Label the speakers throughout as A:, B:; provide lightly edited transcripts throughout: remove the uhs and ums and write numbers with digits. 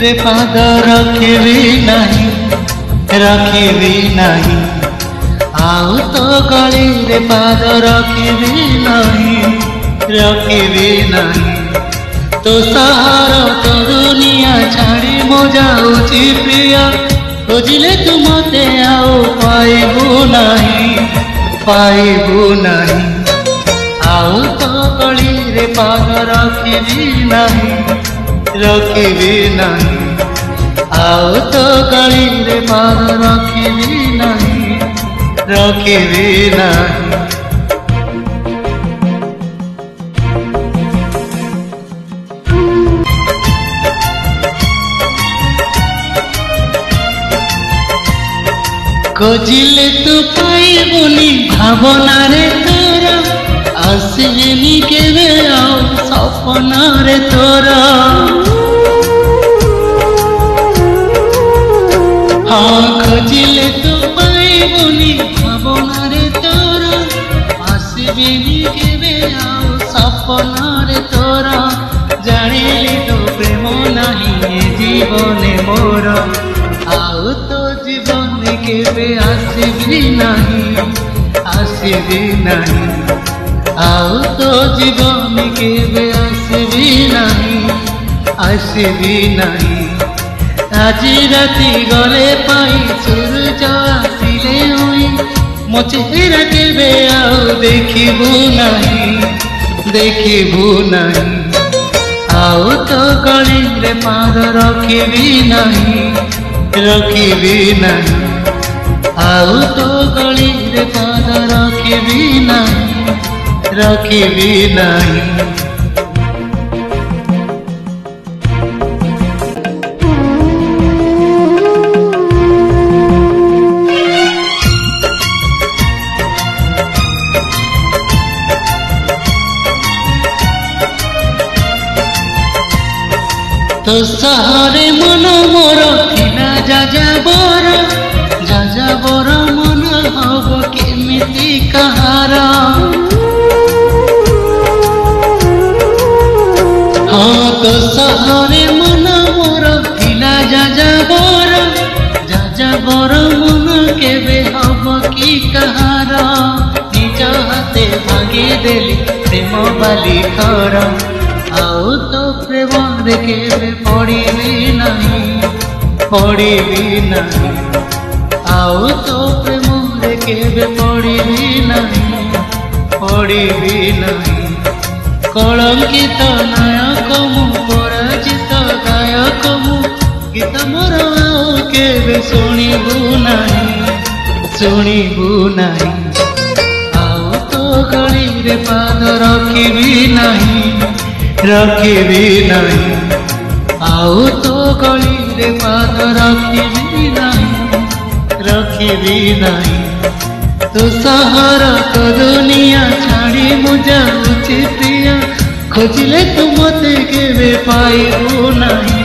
A: रे पाद रखिबी नहीं रखिबी नहीं आउ तो गली रे पाद रखिबी नहीं रखिबी नहीं तो सहारा तो दुनिया छाड़ी मो जाऊची प्रिया खोजिले तू मते आओ पाइबू नहीं आउ तो गली रे पाद रखिबी नहीं रखिबी नहीं आउ तो गली रे पाद रखिबी नहीं रखिबी नहीं खोजिले तू पाइबुनी भावना रे तोरा आसबेनी केबे आओ सपना रे तोरा हाँ खोजिले तू पाइबुनी भावना रे तोरा आसबेनी केबे आओ सपना रे तोरा जानिली तो प्रेम नहीं जीवने मोर आओ तो जीवन केबे आसबी नहीं आउ तो जीवन केबे आसबी नहीं आज राति गले पाई सूरज आसिले हुई मो चेहरा केबे आउ देखिबू नहीं आउ तो गली रे पाद रखिबी नहीं आउ तो गली रे पाद रखिबी नहीं तो सहरे मन मोर थिला जाजाबर मन हब केमिति कहार हाँ तो सहरे मन मोर थिला जाजाबर मन केबे हब कि कहार निज हाथे भांगी देली प्रेम बाली घर आउ तो प्रेम रे केबे पड़िबी नहीं आउ तो प्रेम रे केबे पड़िबी नहीं कलंकित नायक मु पराजित गायक मु गीत मोर आउ केबे शुणिबू नहीं आउ तो गली रे पाद रखिबी नहीं आउ तो गली रे पाद रखिबी नहीं तो सहारा तो दुनिया छाड़ी मु जाऊची प्रिया खोजिले तू मते केबे पाइबू नहीं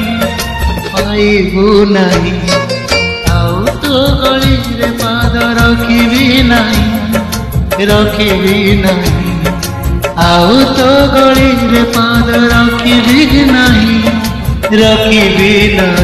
A: आउ तो गली रे पाद रखिबी नहीं आउ तो गली रे पाद रखिबी नहीं